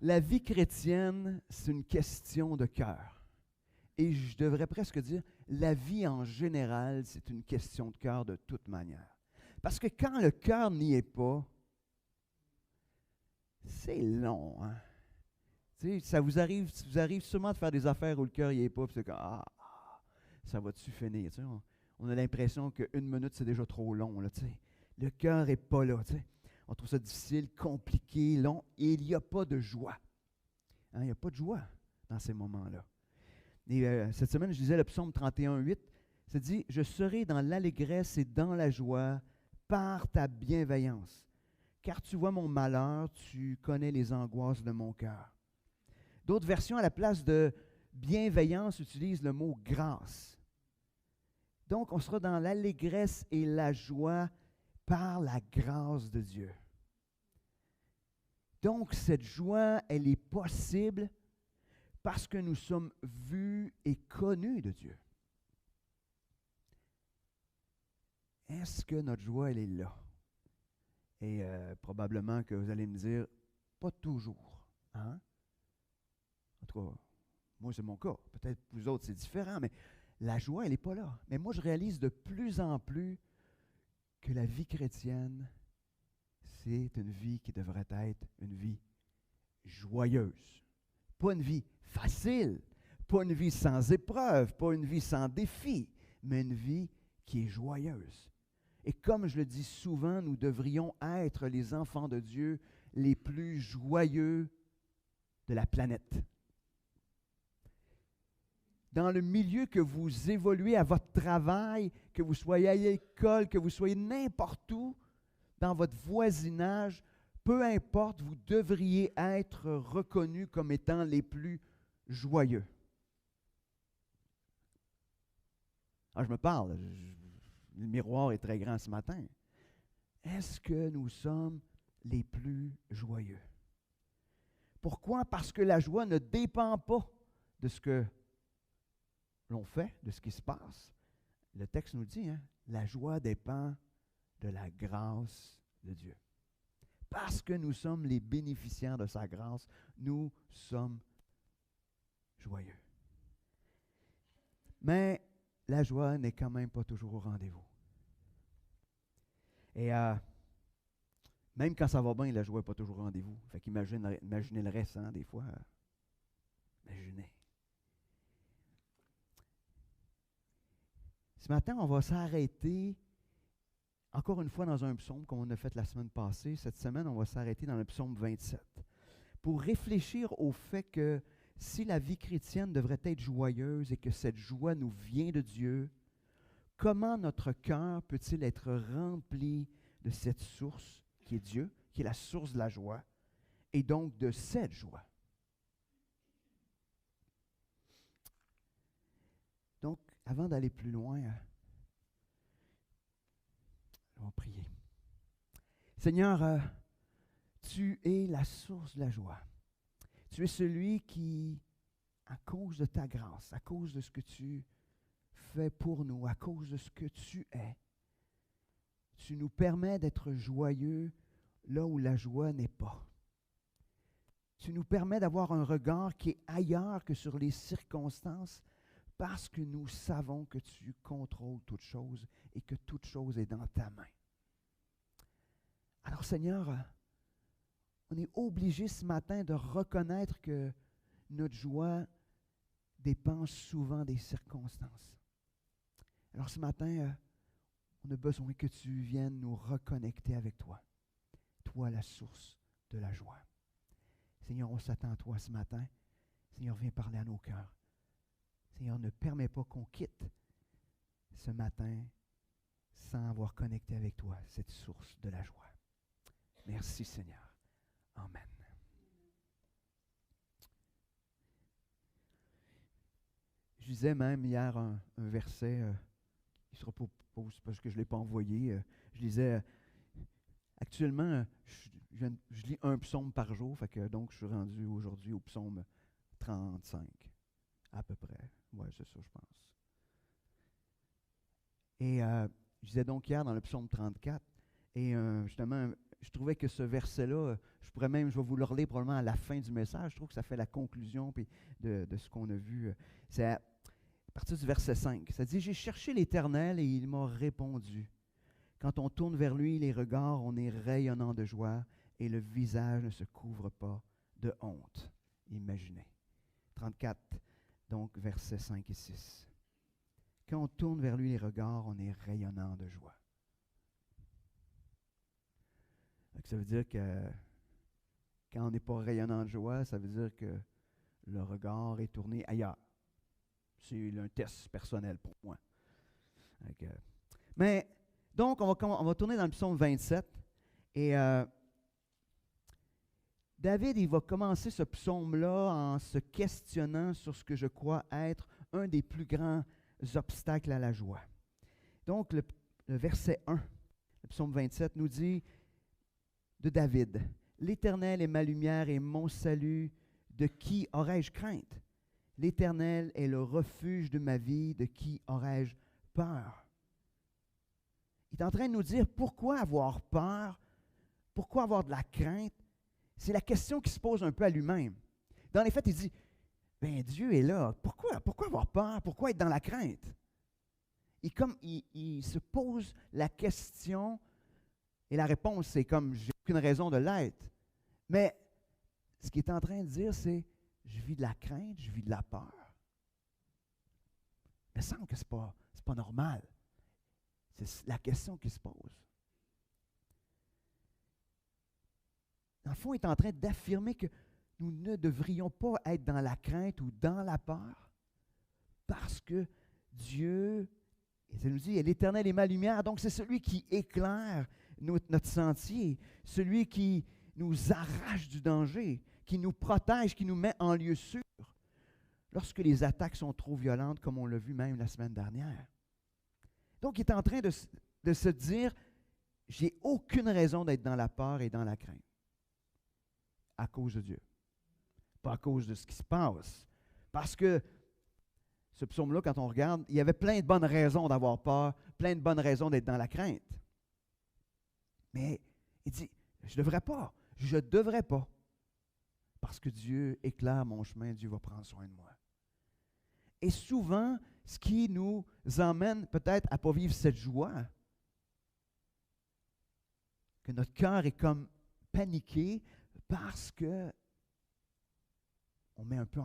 La vie chrétienne, c'est une question de cœur. Et je devrais presque dire, la vie en général, c'est une question de cœur de toute manière. Parce que quand le cœur n'y est pas, c'est long, hein? Tu sais, ça vous arrive sûrement de faire des affaires où le cœur n'y est pas, puis c'est comme, ça va-tu finir? Tu sais, on a l'impression qu'une minute, c'est déjà trop long, là, tu sais. Le cœur n'est pas là, tu sais. On trouve ça difficile, compliqué, long, et il n'y a pas de joie. Hein, il n'y a pas de joie dans ces moments-là. Et cette semaine, je lisais le psaume 31:8. Ça dit « Je serai dans l'allégresse et dans la joie par ta bienveillance. Car tu vois mon malheur, tu connais les angoisses de mon cœur. » D'autres versions, à la place de bienveillance, utilisent le mot grâce. Donc, on sera dans l'allégresse et la joie par la grâce de Dieu. Donc, cette joie, elle est possible parce que nous sommes vus et connus de Dieu. Est-ce que notre joie, elle est là? Et probablement que vous allez me dire, pas toujours. Hein? En tout cas, moi, c'est mon cas. Peut-être pour vous autres, c'est différent, mais la joie, elle n'est pas là. Mais moi, je réalise de plus en plus que la vie chrétienne, c'est une vie qui devrait être une vie joyeuse. Pas une vie facile, pas une vie sans épreuve, pas une vie sans défi, mais une vie qui est joyeuse. Et comme je le dis souvent, nous devrions être les enfants de Dieu les plus joyeux de la planète. Dans le milieu que vous évoluez à votre travail, que vous soyez à l'école, que vous soyez n'importe où, dans votre voisinage, peu importe, vous devriez être reconnus comme étant les plus joyeux. Ah, je me parle, le miroir est très grand ce matin. Est-ce que nous sommes les plus joyeux? Pourquoi? Parce que la joie ne dépend pas de ce que l'on fait, de ce qui se passe. Le texte nous dit, hein, la joie dépend de la grâce de Dieu. Parce que nous sommes les bénéficiaires de sa grâce, nous sommes joyeux. Mais la joie n'est quand même pas toujours au rendez-vous. Et même quand ça va bien, la joie n'est pas toujours au rendez-vous. Fait qu'imaginez le reste, hein, des fois. Imaginez. Ce matin, on va s'arrêter encore une fois dans un psaume comme on a fait la semaine passée. Cette semaine, on va s'arrêter dans le psaume 27 pour réfléchir au fait que si la vie chrétienne devrait être joyeuse et que cette joie nous vient de Dieu, comment notre cœur peut-il être rempli de cette source qui est Dieu, qui est la source de la joie, et donc de cette joie? Donc, avant d'aller plus loin, on va prier. Seigneur, tu es la source de la joie. Tu es celui qui, à cause de ta grâce, à cause de ce que tu fais pour nous, à cause de ce que tu es, tu nous permets d'être joyeux là où la joie n'est pas. Tu nous permets d'avoir un regard qui est ailleurs que sur les circonstances parce que nous savons que tu contrôles toutes choses et que toute chose est dans ta main. Alors Seigneur, on est obligé ce matin de reconnaître que notre joie dépend souvent des circonstances. Alors ce matin, on a besoin que tu viennes nous reconnecter avec toi. Toi, la source de la joie. Seigneur, on s'attend à toi ce matin. Seigneur, viens parler à nos cœurs. Seigneur, ne permets pas qu'on quitte ce matin sans avoir connecté avec toi cette source de la joie. Merci Seigneur. Amen. Je lisais même hier un verset qui se repose parce que je ne l'ai pas envoyé. Je lisais actuellement, je lis un psaume par jour, fait que donc je suis rendu aujourd'hui au psaume 35, à peu près. Oui, c'est ça, je pense. Et je disais donc hier dans le psaume 34, et justement, je trouvais que ce verset-là, je vais vous le relire probablement à la fin du message. Je trouve que ça fait la conclusion puis de ce qu'on a vu. C'est à partir du verset 5. Ça dit, « J'ai cherché l'Éternel et il m'a répondu. Quand on tourne vers lui, les regards, on est rayonnant de joie et le visage ne se couvre pas de honte. » Imaginez. 34, donc versets 5 et 6. Quand on tourne vers lui les regards, on est rayonnant de joie. Donc, ça veut dire que quand on n'est pas rayonnant de joie, ça veut dire que le regard est tourné ailleurs. C'est un test personnel pour moi. Donc, mais, donc, on va tourner dans le psaume 27. Et David, il va commencer ce psaume-là en se questionnant sur ce que je crois être un des plus grands obstacles à la joie. Donc, le verset 1, le psaume 27, nous dit de David, « L'Éternel est ma lumière et mon salut, de qui aurais-je crainte? L'Éternel est le refuge de ma vie, de qui aurais-je peur? » Il est en train de nous dire pourquoi avoir peur, pourquoi avoir de la crainte. C'est la question qui se pose un peu à lui-même. Dans les faits, il dit, « Ben Dieu est là, pourquoi avoir peur? Pourquoi être dans la crainte? » Il se pose la question et la réponse, c'est comme, j'ai aucune raison de l'être. Mais ce qu'il est en train de dire, c'est, je vis de la crainte, je vis de la peur. Il me semble que ce n'est pas normal. C'est la question qui se pose. Dans le fond, il est en train d'affirmer que nous ne devrions pas être dans la crainte ou dans la peur parce que Dieu, et ça nous dit, l'Éternel est ma lumière, donc c'est celui qui éclaire notre sentier, celui qui nous arrache du danger, qui nous protège, qui nous met en lieu sûr lorsque les attaques sont trop violentes, comme on l'a vu même la semaine dernière. Donc, il est en train de se dire, j'ai aucune raison d'être dans la peur et dans la crainte à cause de Dieu, pas à cause de ce qui se passe. Parce que ce psaume-là, quand on regarde, il y avait plein de bonnes raisons d'avoir peur, plein de bonnes raisons d'être dans la crainte. Mais il dit, je ne devrais pas, parce que Dieu éclaire mon chemin, Dieu va prendre soin de moi. Et souvent, ce qui nous emmène peut-être à ne pas vivre cette joie, que notre cœur est comme paniqué parce que on met un peu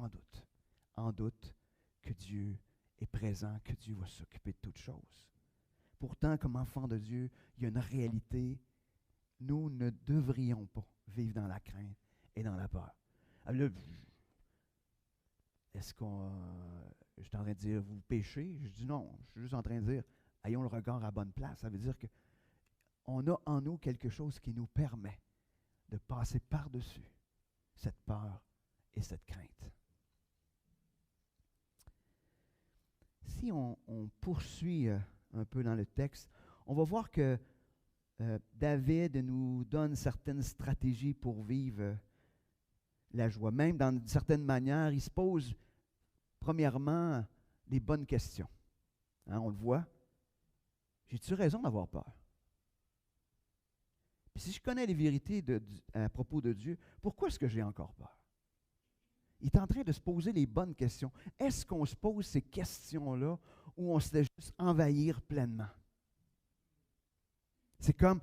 en doute que Dieu est présent, que Dieu va s'occuper de toutes choses. Pourtant, comme enfants de Dieu, il y a une réalité. Nous ne devrions pas vivre dans la crainte et dans la peur. Alors là, est-ce qu'on... je suis en train de dire, vous péchez? Je dis non, je suis juste en train de dire, ayons le regard à bonne place. Ça veut dire qu'on a en nous quelque chose qui nous permet de passer par-dessus cette peur et cette crainte. Si on poursuit un peu dans le texte, on va voir que David nous donne certaines stratégies pour vivre la joie. Même dans certaines manières, il se pose premièrement des bonnes questions. Hein, on le voit. J'ai-tu raison d'avoir peur? Puis si je connais les vérités à propos de Dieu, pourquoi est-ce que j'ai encore peur? Il est en train de se poser les bonnes questions. Est-ce qu'on se pose ces questions-là ou on se laisse juste envahir pleinement? C'est comme,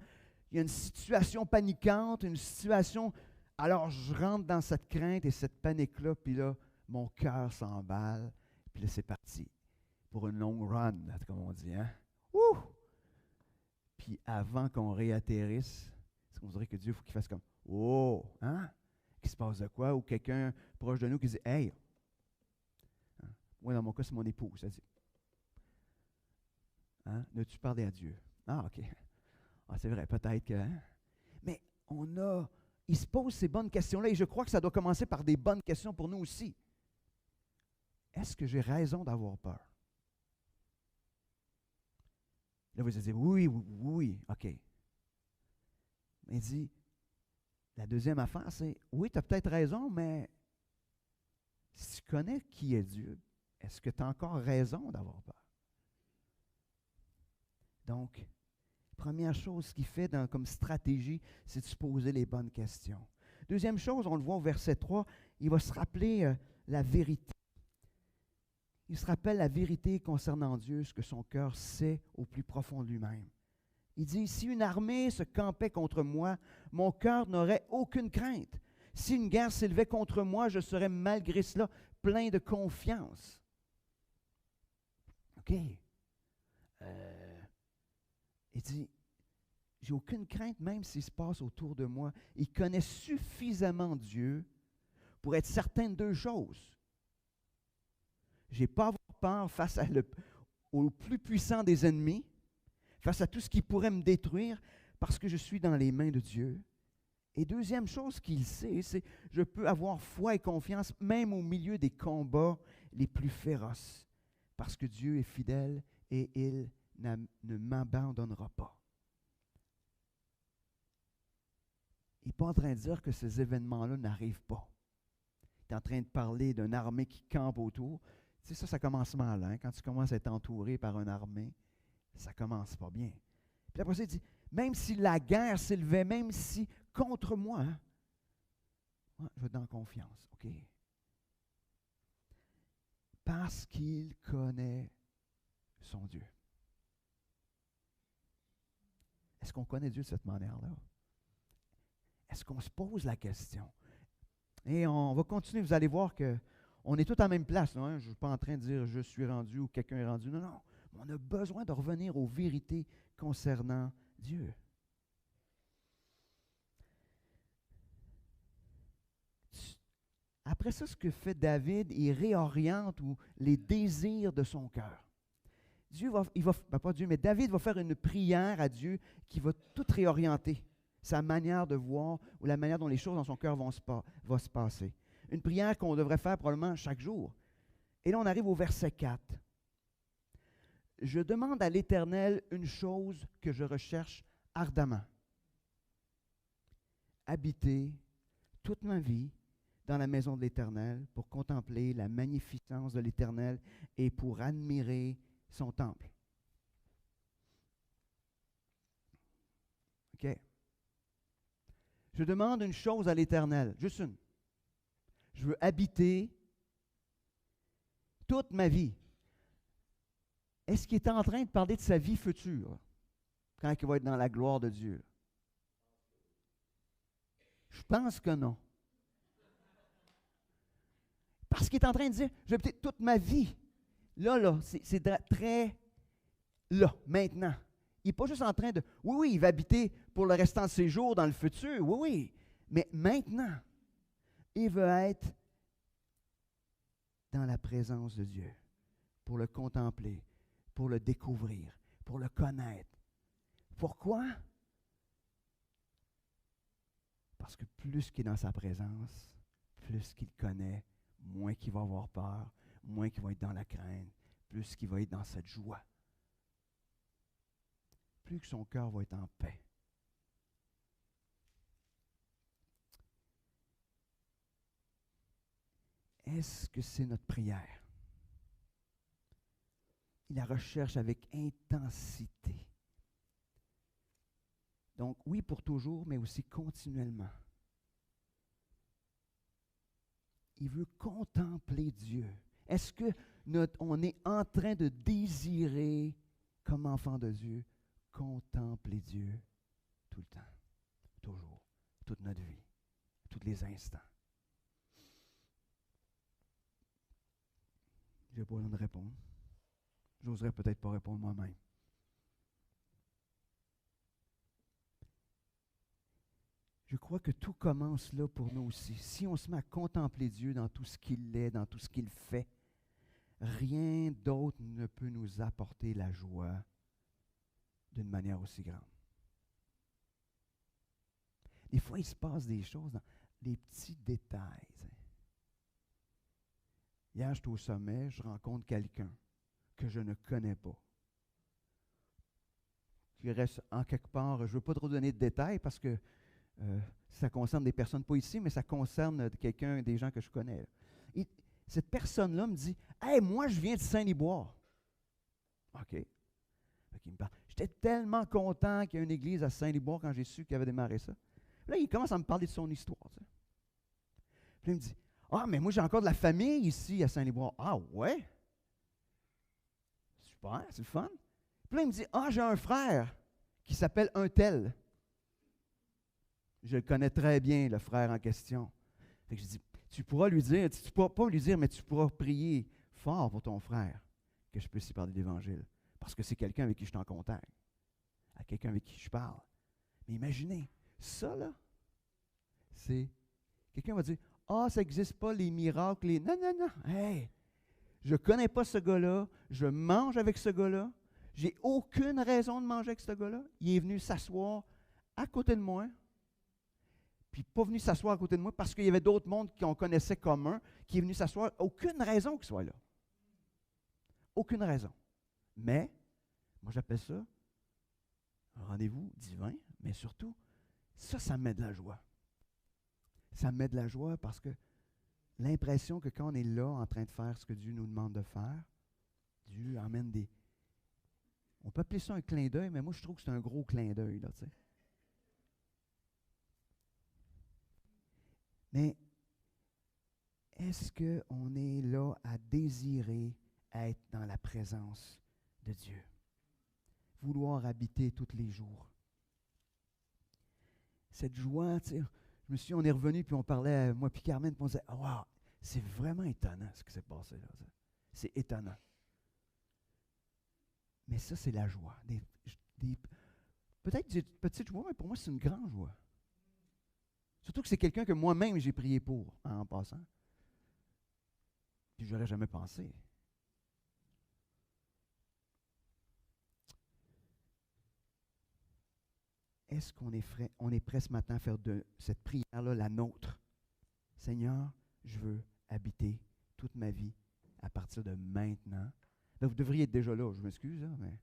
il y a une situation paniquante, une situation, alors je rentre dans cette crainte et cette panique-là, puis là, mon cœur s'emballe, puis là, c'est parti pour une longue run, comme on dit. Hein? Ouh! Puis avant qu'on réatterrisse, on dirait que Dieu, il faut qu'il fasse comme, oh, hein? Qu'il se passe de quoi? Ou quelqu'un proche de nous qui dit, hey, hein? Moi, dans mon cas, c'est mon épouse, ça dit. Hein? N'as-tu parlé à Dieu? Ah, OK. Ah, c'est vrai, peut-être que... Hein? Mais il se pose ces bonnes questions-là et je crois que ça doit commencer par des bonnes questions pour nous aussi. Est-ce que j'ai raison d'avoir peur? Là, vous allez dire, oui, OK. Mais il dit, la deuxième affaire, c'est, oui, tu as peut-être raison, mais si tu connais qui est Dieu, est-ce que tu as encore raison d'avoir peur? Donc, Première chose qu'il fait comme stratégie, c'est de se poser les bonnes questions. Deuxième chose, on le voit au verset 3, il va se rappeler la vérité. Il se rappelle la vérité concernant Dieu, ce que son cœur sait au plus profond de lui-même. Il dit, si une armée se campait contre moi, mon cœur n'aurait aucune crainte. Si une guerre s'élevait contre moi, je serais malgré cela plein de confiance. OK. Il dit, j'ai aucune crainte même s'il se passe autour de moi. Il connaît suffisamment Dieu pour être certain de deux choses. Je n'ai pas à avoir peur face au plus puissant des ennemis, face à tout ce qui pourrait me détruire, parce que je suis dans les mains de Dieu. Et deuxième chose qu'il sait, c'est que je peux avoir foi et confiance même au milieu des combats les plus féroces, parce que Dieu est fidèle et il ne m'abandonnera pas. Il n'est pas en train de dire que ces événements-là n'arrivent pas. Il est en train de parler d'une armée qui campe autour. Tu sais, ça commence mal. Hein? Quand tu commences à être entouré par une armée, ça commence pas bien. Puis après ça, il dit, même si la guerre s'élevait, même si contre moi, hein, je vais être dans confiance. OK? Parce qu'il connaît son Dieu. Est-ce qu'on connaît Dieu de cette manière-là? Est-ce qu'on se pose la question? Et on va continuer, vous allez voir qu'on est tous en même place. Hein? Je ne suis pas en train de dire je suis rendu ou quelqu'un est rendu. Non, non. On a besoin de revenir aux vérités concernant Dieu. Après ça, ce que fait David, il réoriente les désirs de son cœur. David va faire une prière à Dieu qui va tout réorienter, sa manière de voir ou la manière dont les choses dans son cœur vont se passer. Une prière qu'on devrait faire probablement chaque jour. Et là, on arrive au verset 4. Je demande à l'Éternel une chose que je recherche ardemment. Habiter toute ma vie dans la maison de l'Éternel pour contempler la magnificence de l'Éternel et pour admirer son temple. OK. Je demande une chose à l'Éternel, juste une. Je veux habiter toute ma vie. Est-ce qu'il est en train de parler de sa vie future quand il va être dans la gloire de Dieu? Je pense que non. Parce qu'il est en train de dire, je vais habiter toute ma vie. Là, c'est très là, maintenant. Il n'est pas juste en train de, oui, il va habiter pour le restant de ses jours dans le futur, oui, mais maintenant, il veut être dans la présence de Dieu, pour le contempler, pour le découvrir, pour le connaître. Pourquoi? Parce que plus qu'il est dans sa présence, plus qu'il connaît, moins qu'il va avoir peur, moins qu'il va être dans la crainte, plus qu'il va être dans cette joie. Plus que son cœur va être en paix. Est-ce que c'est notre prière? Il la recherche avec intensité. Donc, oui, pour toujours, mais aussi continuellement. Il veut contempler Dieu. Est-ce qu'on est en train de désirer, comme enfant de Dieu, contempler Dieu tout le temps, toujours, toute notre vie, tous les instants? Je n'ai pas besoin de répondre. J'oserais peut-être pas répondre moi-même. Je crois que tout commence là pour nous aussi. Si on se met à contempler Dieu dans tout ce qu'il est, dans tout ce qu'il fait, rien d'autre ne peut nous apporter la joie d'une manière aussi grande. Des fois, il se passe des choses dans les petits détails. Hier, j'étais au sommet, je rencontre quelqu'un que je ne connais pas, qui reste en quelque part, je ne veux pas trop donner de détails parce que ça concerne des personnes pas ici, mais ça concerne des gens que je connais. Et cette personne-là me dit, « Hey, moi, je viens de Saint-Liboire. » OK. Fait qu'il me parle. J'étais tellement content qu'il y ait une église à Saint-Liboire quand j'ai su qu'il avait démarré ça. Là, il commence à me parler de son histoire. Tu sais. Puis il me dit, ah, mais moi, j'ai encore de la famille ici à Saint-Liboire. Ah, ouais? Super, c'est le fun. Puis là, il me dit, ah, j'ai un frère qui s'appelle un tel. Je le connais très bien, le frère en question. Fait que je dis, tu pourras lui dire, tu pourras pas lui dire, mais tu pourras prier fort pour ton frère que je puisse y parler de l'Évangile. Parce que c'est quelqu'un avec qui je suis en contact, à quelqu'un avec qui je parle. Mais imaginez, ça là, c'est, quelqu'un va dire, ah, ça n'existe pas les miracles, les... Non, non, non, hey, je ne connais pas ce gars-là, je mange avec ce gars-là, j'ai aucune raison de manger avec ce gars-là. Il est venu s'asseoir à côté de moi, puis pas venu s'asseoir à côté de moi parce qu'il y avait d'autres mondes qu'on connaissait commun, qui est venu s'asseoir. Aucune raison qu'il soit là. Aucune raison. Mais, moi j'appelle ça un rendez-vous divin, mais surtout, ça me met de la joie. Ça me met de la joie parce que l'impression que quand on est là en train de faire ce que Dieu nous demande de faire, Dieu emmène des... On peut appeler ça un clin d'œil, mais moi je trouve que c'est un gros clin d'œil, là, tu sais. Mais est-ce qu'on est là à désirer être dans la présence de Dieu? Vouloir habiter tous les jours. Cette joie, tu sais, je me suis dit, on est revenu, puis on parlait, moi puis Carmen, puis on disait, oh, wow, c'est vraiment étonnant ce qui s'est passé là. C'est étonnant. Mais ça, c'est la joie. Peut-être des petites joies, mais pour moi, c'est une grande joie. Surtout que c'est quelqu'un que moi-même j'ai prié pour, en passant. Puis je n'aurais jamais pensé. Est-ce qu'on est prêt ce matin à faire de cette prière-là la nôtre? Seigneur, je veux habiter toute ma vie à partir de maintenant. Là, vous devriez être déjà là, je m'excuse, hein, mais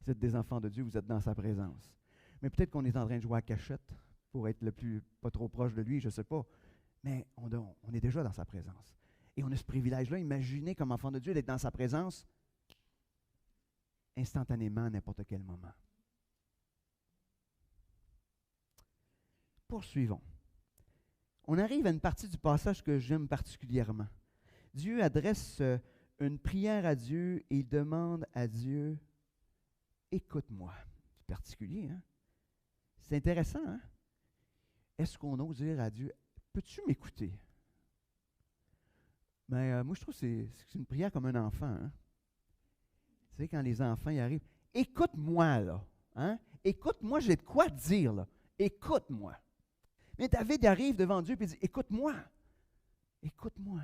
vous êtes des enfants de Dieu, vous êtes dans sa présence. Mais peut-être qu'on est en train de jouer à cachette pour être le plus, pas trop proche de lui, je ne sais pas. Mais on est déjà dans sa présence. Et on a ce privilège-là. Imaginez comme enfant de Dieu d'être dans sa présence instantanément à n'importe quel moment. Poursuivons. On arrive à une partie du passage que j'aime particulièrement. Dieu adresse une prière à Dieu et il demande à Dieu, écoute-moi. C'est particulier, hein? C'est intéressant, hein? Est-ce qu'on ose dire à Dieu, peux-tu m'écouter? Mais moi, je trouve que c'est une prière comme un enfant. Hein? Tu sais, quand les enfants y arrivent, écoute-moi, là. Hein? Écoute-moi, j'ai de quoi te dire, là. Écoute-moi. Mais David arrive devant Dieu et dit, écoute-moi. Écoute-moi.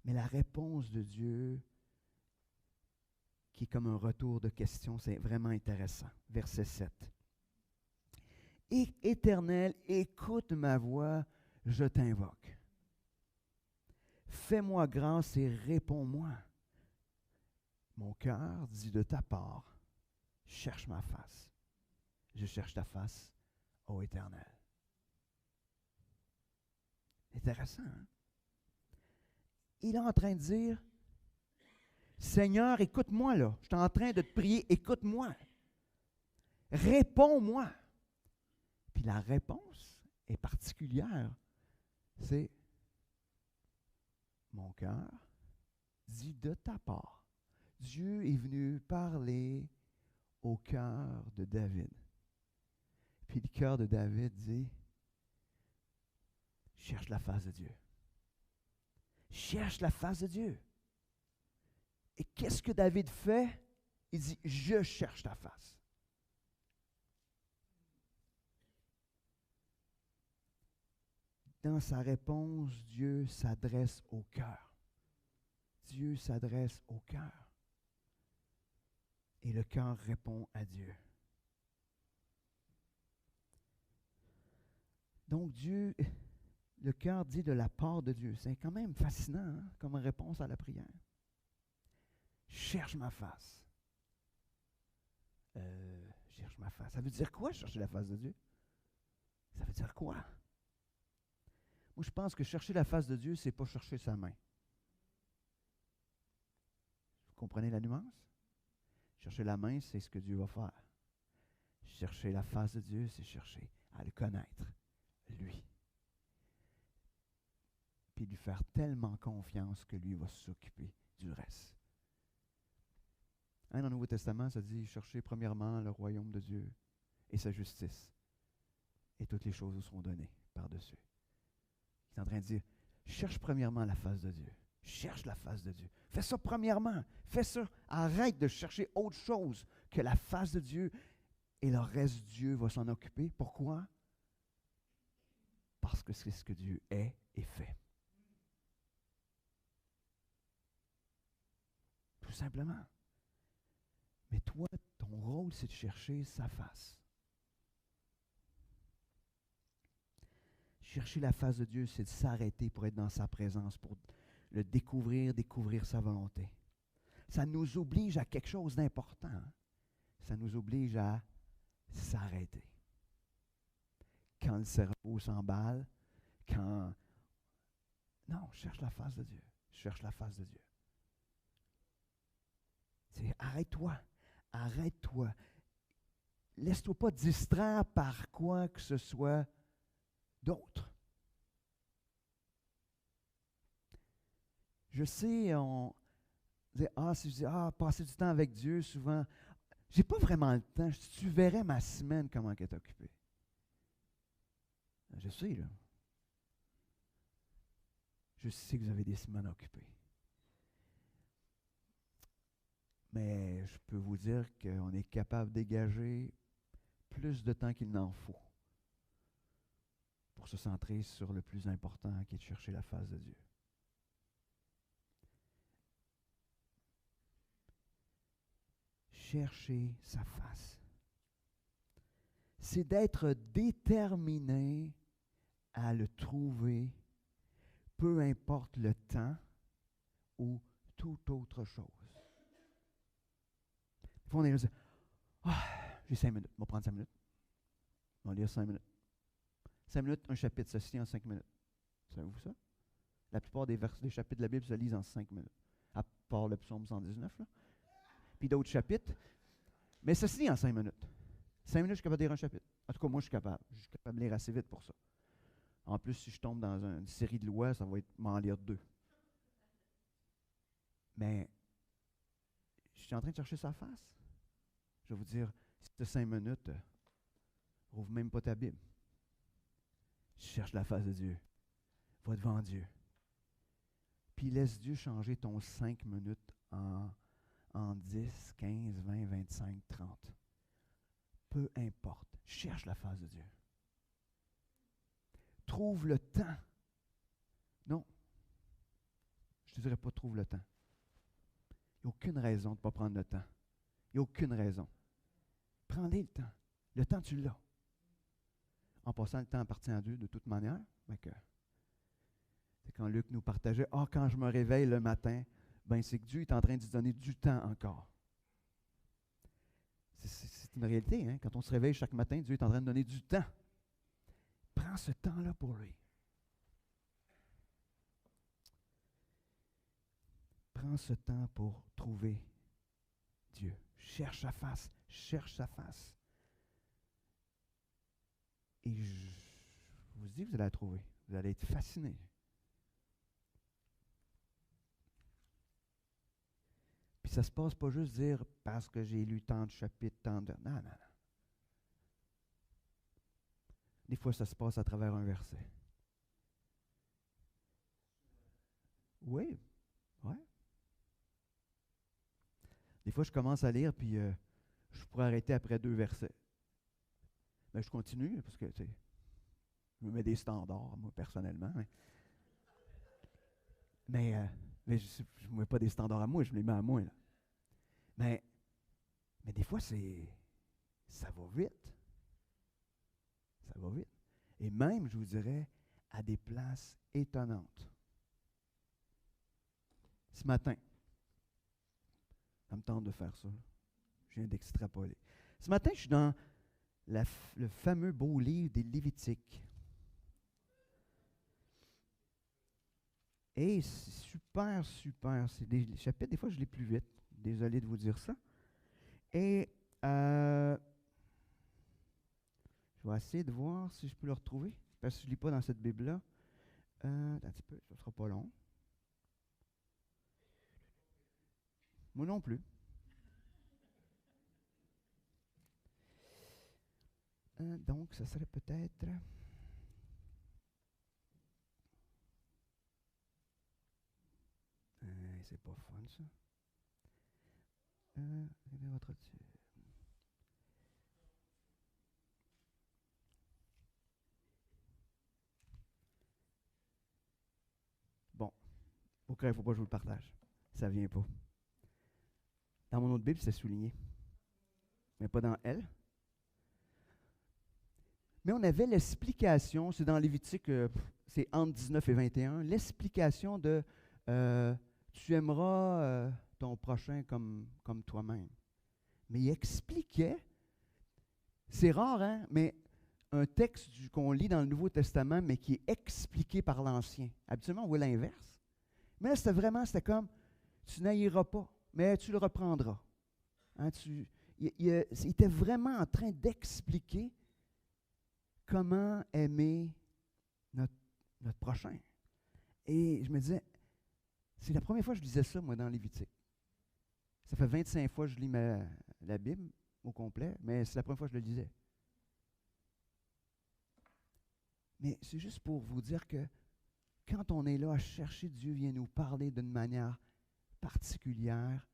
Mais la réponse de Dieu, qui est comme un retour de question, c'est vraiment intéressant. Verset 7. Éternel, écoute ma voix, je t'invoque. Fais-moi grâce et réponds-moi. Mon cœur dit de ta part, cherche ma face. Je cherche ta face, ô Éternel. Intéressant, hein? Il est en train de dire, Seigneur, écoute-moi là. Je suis en train de te prier, écoute-moi. Réponds-moi. Puis la réponse est particulière. C'est mon cœur dit de ta part. Dieu est venu parler au cœur de David. Puis le cœur de David dit, cherche la face de Dieu. Cherche la face de Dieu. Et qu'est-ce que David fait? Il dit, je cherche ta face. Dans sa réponse, Dieu s'adresse au cœur. Dieu s'adresse au cœur. Et le cœur répond à Dieu. Donc Dieu, le cœur dit de la part de Dieu. C'est quand même fascinant hein, comme réponse à la prière. Cherche ma face. Cherche ma face. Ça veut dire quoi, chercher la face de Dieu? Ça veut dire quoi? Moi, je pense que chercher la face de Dieu, c'est pas chercher sa main. Vous comprenez la nuance? Chercher la main, c'est ce que Dieu va faire. Chercher la face de Dieu, c'est chercher à le connaître, lui. Puis lui faire tellement confiance que lui va s'occuper du reste. Hein, dans le Nouveau Testament, ça dit, cherchez premièrement le royaume de Dieu et sa justice. Et toutes les choses vous seront données par-dessus. Il est en train de dire, cherche premièrement la face de Dieu. Cherche la face de Dieu. Fais ça premièrement. Fais ça. Arrête de chercher autre chose que la face de Dieu et le reste, Dieu va s'en occuper. Pourquoi? Parce que c'est ce que Dieu est et fait. Tout simplement. Mais toi, ton rôle, c'est de chercher sa face. Chercher la face de Dieu, c'est de s'arrêter pour être dans sa présence, pour le découvrir, découvrir sa volonté. Ça nous oblige à quelque chose d'important. Hein? Ça nous oblige à s'arrêter. Quand le cerveau s'emballe, quand... Non, cherche la face de Dieu. Cherche la face de Dieu. C'est arrête-toi. Arrête-toi. Laisse-toi pas distraire par quoi que ce soit d'autre. Je sais, on dit, si je dis, passer du temps avec Dieu, souvent, j'ai pas vraiment le temps. Tu verrais ma semaine, comment elle est occupée. Je sais, là. Je sais que vous avez des semaines occupées. Mais je peux vous dire qu'on est capable de dégager plus de temps qu'il n'en faut pour se centrer sur le plus important qui est de chercher la face de Dieu. Chercher sa face. C'est d'être déterminé à le trouver, peu importe le temps ou toute autre chose. Des fois, on est là, j'ai 5 minutes, on va prendre 5 minutes. On va lire 5 minutes. 5 minutes, un chapitre, ça se lit en 5 minutes. Savez-vous ça? La plupart des chapitres de la Bible se lisent en 5 minutes. À part le psaume 119, là. Puis d'autres chapitres. Mais ça se lit en 5 minutes. 5 minutes, je suis capable de lire un chapitre. En tout cas, moi, je suis capable. Je suis capable de lire assez vite pour ça. En plus, si je tombe dans une série de lois, ça va être m'en lire 2. Mais je suis en train de chercher sa face. Je vais vous dire, si tu as 5 minutes, rouvre même pas ta Bible. Cherche la face de Dieu. Va devant Dieu. Puis laisse Dieu changer ton 5 minutes en 10, 15, 20, 25, 30. Peu importe. Cherche la face de Dieu. Trouve le temps. Non. Je ne te dirais pas trouve le temps. Il n'y a aucune raison de ne pas prendre le temps. Il n'y a aucune raison. Prends-les le temps. Le temps, tu l'as. En passant, le temps appartient à Dieu de toute manière. C'est quand Luc nous partageait, quand je me réveille le matin, c'est que Dieu est en train de se donner du temps encore. C'est une réalité, hein? Quand on se réveille chaque matin, Dieu est en train de donner du temps. Prends ce temps-là pour lui. Prends ce temps pour trouver Dieu. Cherche sa face. Cherche sa face. Et je vous dis, vous allez la trouver. Vous allez être fasciné. Puis ça se passe pas juste dire parce que j'ai lu tant de chapitres, tant de... Non. Des fois, ça se passe à travers un verset. Oui, ouais. Des fois, je commence à lire, puis je pourrais arrêter après 2 versets. Mais je continue, parce que, tu sais, je me mets des standards, moi, personnellement. Hein. Mais je ne me mets pas des standards à moi, je me les mets à moi. Là. Mais des fois, ça va vite. Ça va vite. Et même, je vous dirais, à des places étonnantes. Ce matin, ça me tente de faire ça. Là. Je viens d'extrapoler. Ce matin, je suis dans le fameux beau livre des Lévitiques. Et c'est super. C'est des chapitres, des fois, je lis plus vite. Désolé de vous dire ça. Et je vais essayer de voir si je peux le retrouver, parce que je ne lis pas dans cette Bible-là. Un petit peu, ça ne sera pas long. Moi non plus. Donc, ça serait peut-être... c'est pas fun, ça. Votre Dieu. Bon, au cas où il ne faut pas que je vous le partage. Ça ne vient pas. Dans mon autre Bible, c'est souligné. Mais pas dans elle. Mais on avait l'explication, c'est dans Lévitique, c'est entre 19 et 21, l'explication de tu aimeras ton prochain comme toi-même. Mais il expliquait, c'est rare, hein, mais un texte qu'on lit dans le Nouveau Testament, mais qui est expliqué par l'Ancien. Habituellement, on voit l'inverse. Mais là, c'était comme, tu n'haïras pas, mais tu le reprendras. Hein, il était vraiment en train d'expliquer comment aimer notre prochain. Et je me disais, c'est la première fois que je lisais ça, moi, dans Lévitique. Ça fait 25 fois que je lis la Bible au complet, mais c'est la première fois que je le lisais. Mais c'est juste pour vous dire que quand on est là à chercher, Dieu vient nous parler d'une manière particulière,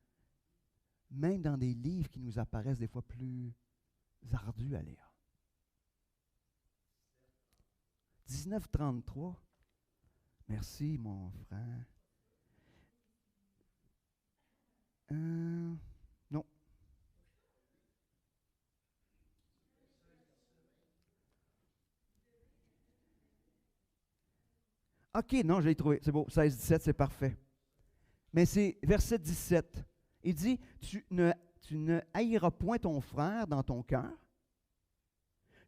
même dans des livres qui nous apparaissent des fois plus ardus à lire. 1933. Merci, mon frère. Non. OK, non, je l'ai trouvé. C'est beau. 16-17, c'est parfait. Mais c'est verset 17. Il dit, tu ne haïras point ton frère dans ton cœur.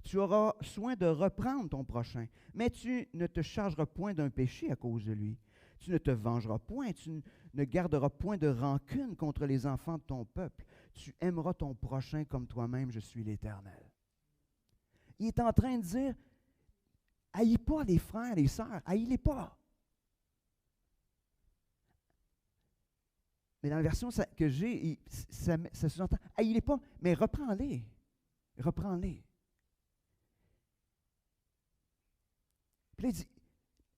Tu auras soin de reprendre ton prochain, mais tu ne te chargeras point d'un péché à cause de lui. Tu ne te vengeras point, tu ne garderas point de rancune contre les enfants de ton peuple. Tu aimeras ton prochain comme toi-même, je suis l'Éternel. Il est en train de dire, haïs pas les frères, les sœurs, haïs-les pas. Mais dans la version que j'ai, ça sous-entend, haïs-les pas, mais reprends-les. Reprends-les. Puis là, il dit,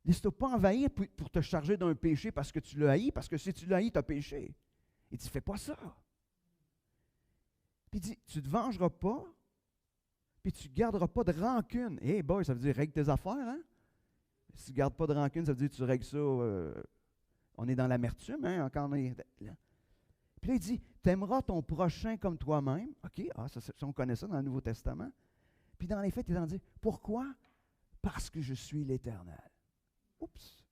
laisse-toi pas envahir pour te charger d'un péché parce que tu l'as haï, parce que si tu l'as haï, tu as péché. Il dit, fais pas ça. Puis il dit, tu ne te vengeras pas, puis tu ne garderas pas de rancune. Hey boy, ça veut dire règle tes affaires, hein? Si tu ne gardes pas de rancune, ça veut dire que tu règles ça. On est dans l'amertume, hein? Encore on est là. Puis là, il dit, t'aimeras ton prochain comme toi-même. OK, ça, on connaît ça dans le Nouveau Testament. Puis dans les faits, il est en train de dire, pourquoi? Parce que je suis l'Éternel. Oups!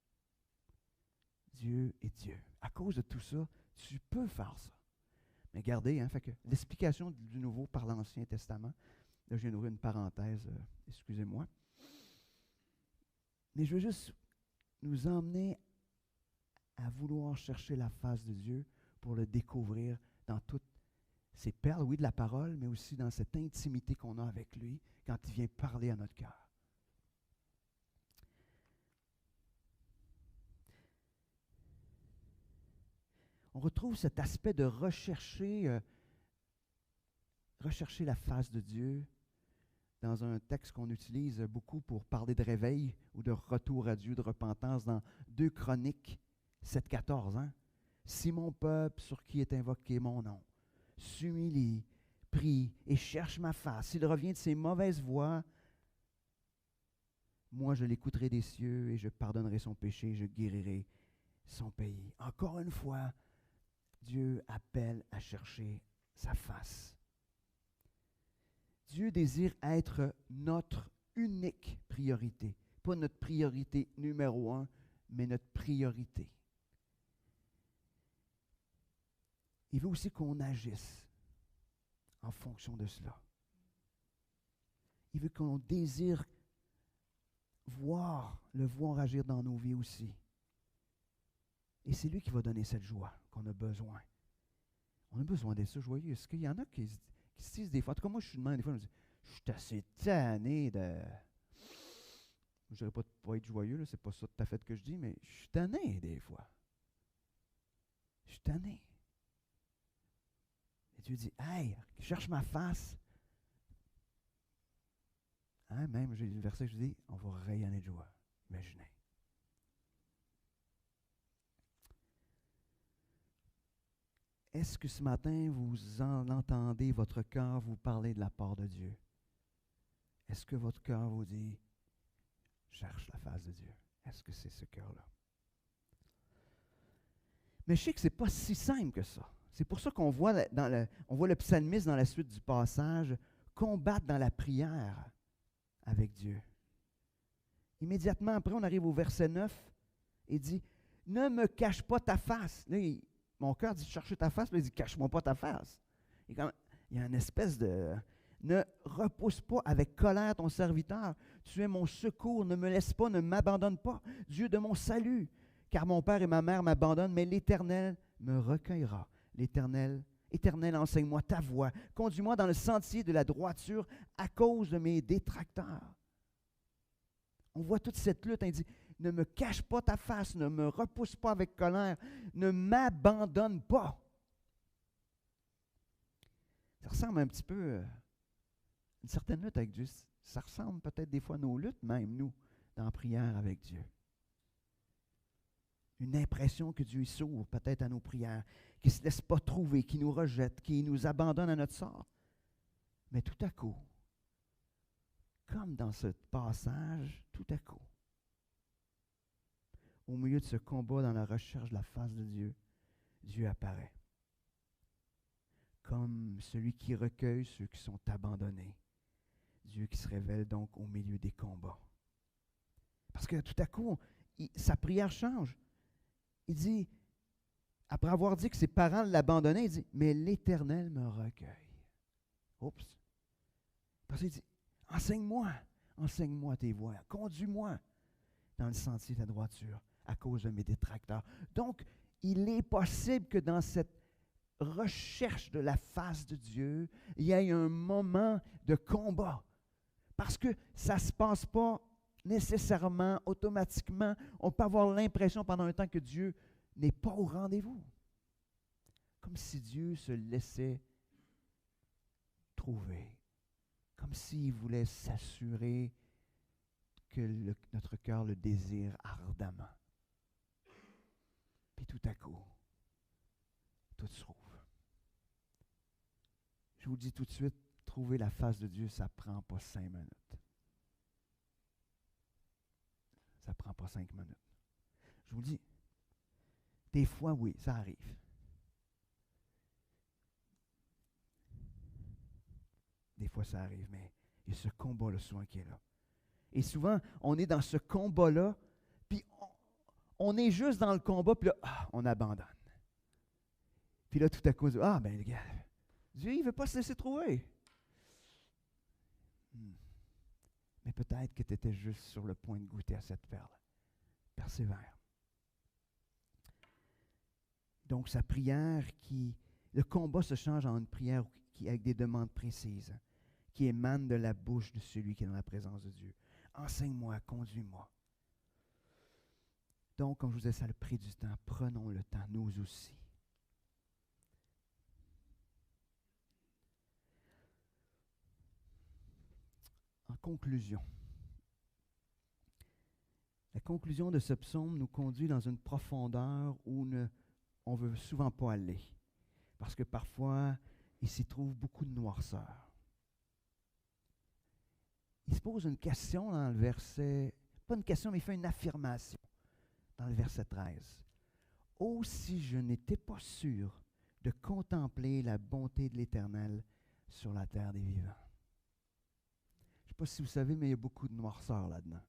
Dieu est Dieu. À cause de tout ça, tu peux faire ça. Mais regardez, hein, fait que l'explication du Nouveau par l'Ancien Testament, là, je viens d'ouvrir une parenthèse, excusez-moi. Mais je veux juste nous emmener à vouloir chercher la face de Dieu pour le découvrir dans toutes ces perles, oui, de la parole, mais aussi dans cette intimité qu'on a avec lui quand il vient parler à notre cœur. On retrouve cet aspect de rechercher la face de Dieu dans un texte qu'on utilise beaucoup pour parler de réveil ou de retour à Dieu, de repentance, dans 2 Chroniques 7,14. Hein? Si mon peuple sur qui est invoqué mon nom s'humilie, prie et cherche ma face, s'il revient de ses mauvaises voies, moi je l'écouterai des cieux et je pardonnerai son péché, je guérirai son pays. Encore une fois, Dieu appelle à chercher sa face. Dieu désire être notre unique priorité. Pas notre priorité numéro 1, mais notre priorité. Il veut aussi qu'on agisse en fonction de cela. Il veut qu'on désire le voir agir dans nos vies aussi. Et c'est lui qui va donner cette joie qu'on a besoin. On a besoin d'être ça joyeux. Est-ce qu'il y en a qui se disent des fois, en tout cas moi je suis de même, des fois je me dis, je suis assez tanné de... Je dirais pas de pas être joyeux, là, c'est pas ça tout à fait que je dis, mais je suis tanné des fois. Je suis tanné. Et Dieu dit, hey, cherche ma face. Hein, même, j'ai le verset que je dis, on va rayonner de joie. Imaginez. Est-ce que ce matin, vous entendez votre cœur vous parler de la part de Dieu? Est-ce que votre cœur vous dit, cherche la face de Dieu? Est-ce que c'est ce cœur-là? Mais je sais que ce n'est pas si simple que ça. C'est pour ça qu'on voit, on voit le psalmiste dans la suite du passage combattre dans la prière avec Dieu. Immédiatement après, on arrive au verset 9 et dit, ne me cache pas ta face. Là, mon cœur dit, cherche ta face. Là, il dit, cache-moi pas ta face. Et quand, il y a une espèce de... Ne repousse pas avec colère ton serviteur. Tu es mon secours. Ne me laisse pas, ne m'abandonne pas. Dieu de mon salut. Car mon père et ma mère m'abandonnent, mais l'Éternel me recueillera. L'Éternel, Éternel, enseigne-moi ta voie. Conduis-moi dans le sentier de la droiture à cause de mes détracteurs. On voit toute cette lutte. Il dit, ne me cache pas ta face, ne me repousse pas avec colère, ne m'abandonne pas. Ça ressemble un petit peu à une certaine lutte avec Dieu. Ça ressemble peut-être des fois à nos luttes, même nous, dans la prière avec Dieu. Une impression que Dieu s'ouvre peut-être à nos prières, qu'il ne se laisse pas trouver, qu'il nous rejette, qu'il nous abandonne à notre sort. Mais tout à coup, comme dans ce passage, tout à coup, au milieu de ce combat dans la recherche de la face de Dieu, Dieu apparaît. Comme celui qui recueille ceux qui sont abandonnés. Dieu qui se révèle donc au milieu des combats. Parce que tout à coup, sa prière change. Il dit, après avoir dit que ses parents l'abandonnaient, il dit, mais l'Éternel me recueille. Oups. Parce qu'il dit, enseigne-moi tes voies, conduis-moi dans le sentier de la droiture à cause de mes détracteurs. Donc, il est possible que dans cette recherche de la face de Dieu, il y ait un moment de combat. Parce que ça ne se passe pas nécessairement, automatiquement. On peut avoir l'impression pendant un temps que Dieu n'est pas au rendez-vous. Comme si Dieu se laissait trouver. Comme s'il voulait s'assurer que notre cœur le désire ardemment. Puis tout à coup, tout se trouve. Je vous dis tout de suite, trouver la face de Dieu, ça ne prend pas 5 minutes. Ça ne prend pas 5 minutes. Je vous dis, des fois, oui, ça arrive. Des fois, ça arrive, mais il y a ce combat-là souvent qui est là. Et souvent, on est dans ce combat-là, puis on est juste dans le combat, puis là, on abandonne. Puis là, tout à coup, on dit, ben les gars, Dieu, il ne veut pas se laisser trouver. Mais peut-être que tu étais juste sur le point de goûter à cette perle. Persévère. Donc, sa prière le combat se change en une prière avec des demandes précises, qui émanent de la bouche de celui qui est dans la présence de Dieu. Enseigne-moi, conduis-moi. Donc, comme je vous disais, ça a le prix du temps. Prenons le temps, nous aussi. En conclusion, la conclusion de ce psaume nous conduit dans une profondeur où on ne veut souvent pas aller. Parce que parfois, il s'y trouve beaucoup de noirceur. Il se pose une question dans le verset, pas une question, mais il fait une affirmation dans le verset 13. « Oh, si je n'étais pas sûr de contempler la bonté de l'Éternel sur la terre des vivants. » Je ne sais pas si vous savez, mais il y a beaucoup de noirceur là-dedans.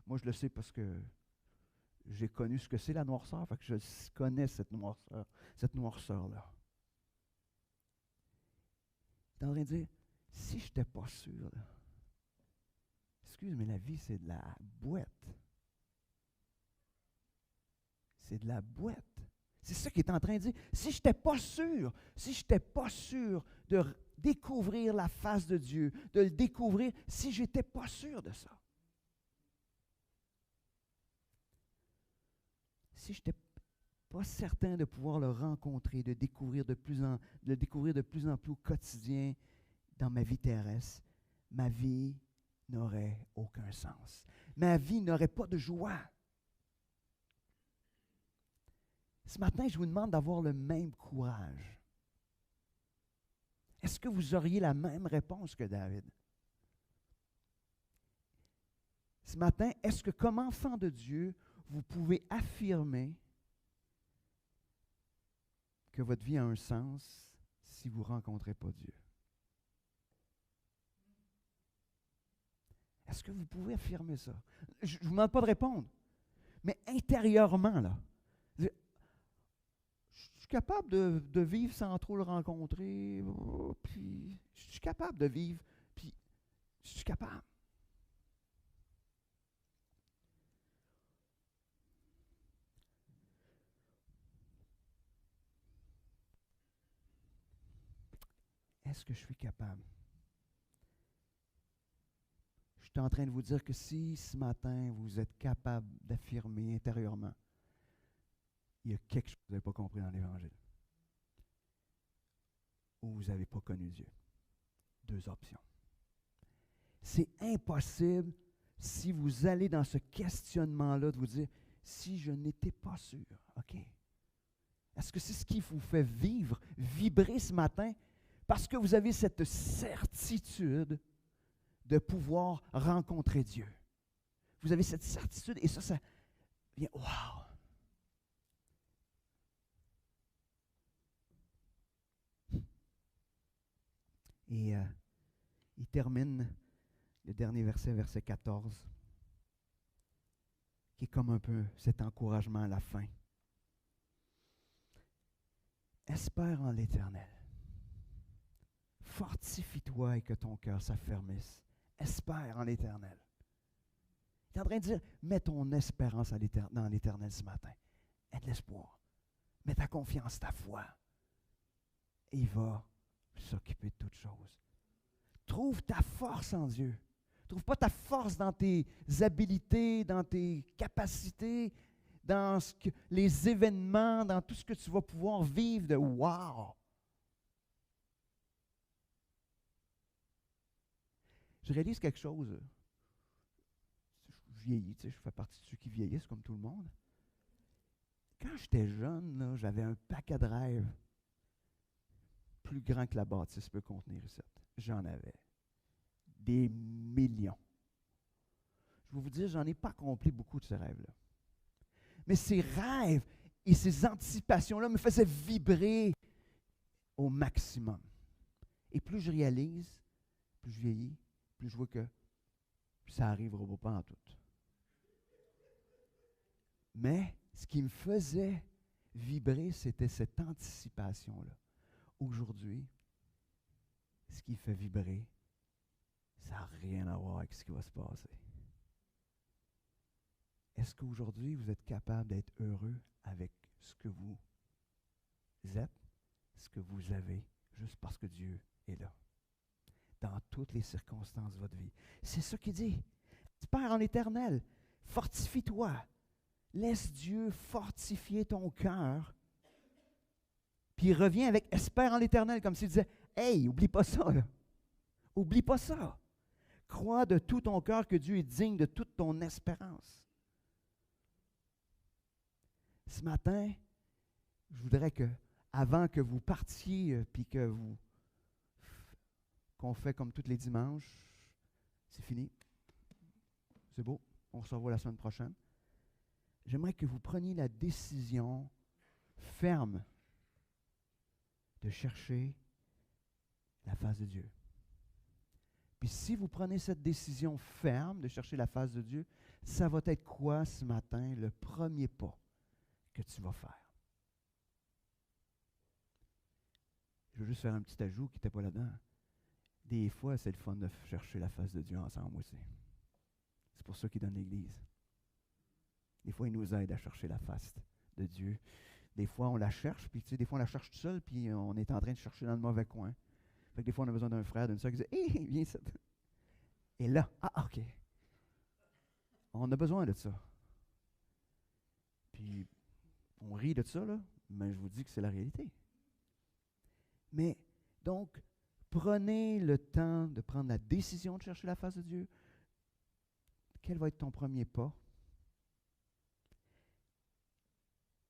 Moi, je le sais parce que j'ai connu ce que c'est la noirceur, fait que je connais cette noirceur-là. Il est en train de dire, si je n'étais pas sûr, là, excuse, mais la vie, c'est de la boîte. C'est de la boîte. C'est ça qu'il est en train de dire. Si je n'étais pas sûr de découvrir la face de Dieu, de le découvrir, si je n'étais pas sûr de ça, si je n'étais pas certain de pouvoir le rencontrer, de le découvrir de plus en plus au quotidien dans ma vie terrestre, ma vie n'aurait aucun sens. Ma vie n'aurait pas de joie. Ce matin, je vous demande d'avoir le même courage. Est-ce que vous auriez la même réponse que David? Ce matin, est-ce que comme enfant de Dieu, vous pouvez affirmer que votre vie a un sens si vous ne rencontrez pas Dieu? Est-ce que vous pouvez affirmer ça? Je ne vous demande pas de répondre, mais intérieurement, là, je suis capable de vivre sans trop le rencontrer, puis je suis capable de vivre, puis je suis capable. Est-ce que je suis capable? Je suis en train de vous dire que si ce matin, vous êtes capable d'affirmer intérieurement, il y a quelque chose que vous n'avez pas compris dans l'Évangile, ou vous n'avez pas connu Dieu. 2 options. C'est impossible, si vous allez dans ce questionnement-là, de vous dire, si je n'étais pas sûr, OK, est-ce que c'est ce qui vous fait vibrer ce matin, parce que vous avez cette certitude de pouvoir rencontrer Dieu. Vous avez cette certitude et ça vient, wow! Et il termine le dernier verset, verset 14, qui est comme un peu cet encouragement à la fin. Espère en l'Éternel. Fortifie-toi et que ton cœur s'affermisse. Espère en l'Éternel. Il est en train de dire, mets ton espérance dans l'Éternel ce matin. Aie de l'espoir. Mets ta confiance, ta foi. Et il va s'occuper de toutes choses. Trouve ta force en Dieu. Trouve pas ta force dans tes habilités, dans tes capacités, dans les événements, dans tout ce que tu vas pouvoir vivre de wow. Je réalise quelque chose. Je vieillis, je fais partie de ceux qui vieillissent comme tout le monde. Quand j'étais jeune, là, j'avais un paquet de rêves plus grand que la bâtisse peut contenir ici. J'en avais des millions. Je vais vous dire, j'en ai pas accompli beaucoup de ces rêves-là. Mais ces rêves et ces anticipations-là me faisaient vibrer au maximum. Et plus je réalise, plus je vieillis, plus je vois que ça n'arrivera pas en tout. Mais ce qui me faisait vibrer, c'était cette anticipation-là. Aujourd'hui, ce qui fait vibrer, ça n'a rien à voir avec ce qui va se passer. Est-ce qu'aujourd'hui, vous êtes capable d'être heureux avec ce que vous êtes, ce que vous avez, juste parce que Dieu est là, dans toutes les circonstances de votre vie? C'est ça qu'il dit. Espère en l'Éternel, fortifie-toi, laisse Dieu fortifier ton cœur, puis il revient avec espère en l'Éternel, comme s'il disait, hey, oublie pas ça, là. Oublie pas ça. Crois de tout ton cœur que Dieu est digne de toute ton espérance. Ce matin, je voudrais que, avant que vous partiez, puis qu'on fait comme tous les dimanches, c'est fini, c'est beau, on se revoit la semaine prochaine. J'aimerais que vous preniez la décision ferme de chercher la face de Dieu. Puis si vous prenez cette décision ferme de chercher la face de Dieu, ça va être quoi ce matin, le premier pas que tu vas faire? Je veux juste faire un petit ajout qui n'était pas là-dedans. Des fois, c'est le fun de chercher la face de Dieu ensemble aussi. C'est pour ça qu'il donne l'Église. Des fois, il nous aide à chercher la face de Dieu. des fois, on la cherche, puis des fois, on la cherche tout seul, puis on est en train de chercher dans le mauvais coin. Fait que des fois, on a besoin d'un frère, d'une soeur qui dit « Hé, viens ici. » Et là, OK. On a besoin de ça. Puis, on rit de ça, là, mais je vous dis que c'est la réalité. Mais, donc, prenez le temps de prendre la décision de chercher la face de Dieu. Quel va être ton premier pas?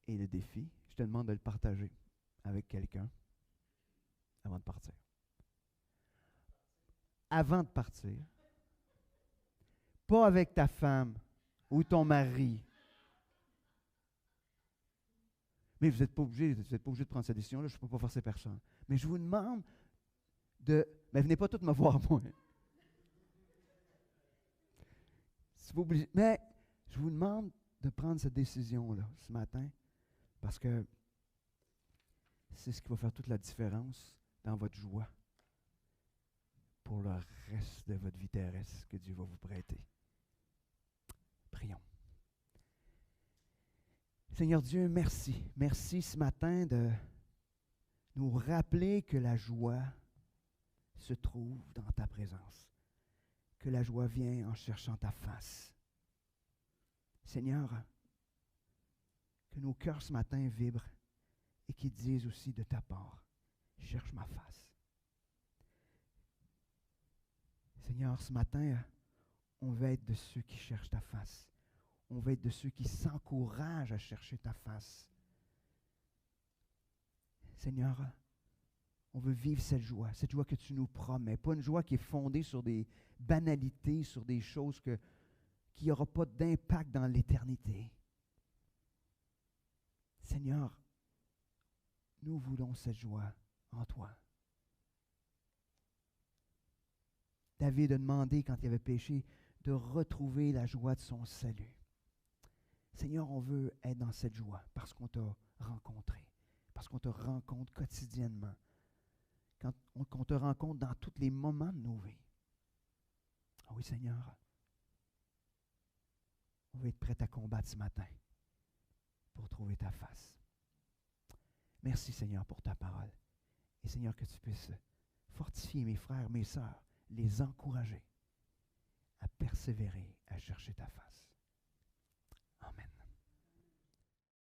Et le défi, je te demande de le partager avec quelqu'un avant de partir. Avant de partir, pas avec ta femme ou ton mari. Mais vous n'êtes pas obligé de prendre cette décision-là, je ne peux pas forcer personne. Mais je vous demande mais venez pas tous me voir, moi. Si vous obligez, mais je vous demande de prendre cette décision-là ce matin, parce que c'est ce qui va faire toute la différence dans votre joie pour le reste de votre vie terrestre que Dieu va vous prêter. Prions. Seigneur Dieu, merci. Merci ce matin de nous rappeler que la joie se trouve dans ta présence, que la joie vient en cherchant ta face. Seigneur, que nos cœurs ce matin vibrent et qu'ils disent aussi de ta part, cherche ma face. Seigneur, ce matin, on veut être de ceux qui cherchent ta face. On veut être de ceux qui s'encouragent à chercher ta face. Seigneur, on veut vivre cette joie que tu nous promets. Pas une joie qui est fondée sur des banalités, sur des choses qui n'auront pas d'impact dans l'éternité. Seigneur, nous voulons cette joie en toi. David a demandé, quand il avait péché, de retrouver la joie de son salut. Seigneur, on veut être dans cette joie parce qu'on t'a rencontré, parce qu'on te rencontre quotidiennement, qu'on te rencontre dans tous les moments de nos vies. Ah oui, Seigneur, on veut être prêt à combattre ce matin pour trouver ta face. Merci, Seigneur, pour ta parole. Et Seigneur, que tu puisses fortifier mes frères, mes sœurs, les encourager à persévérer, à chercher ta face. Amen.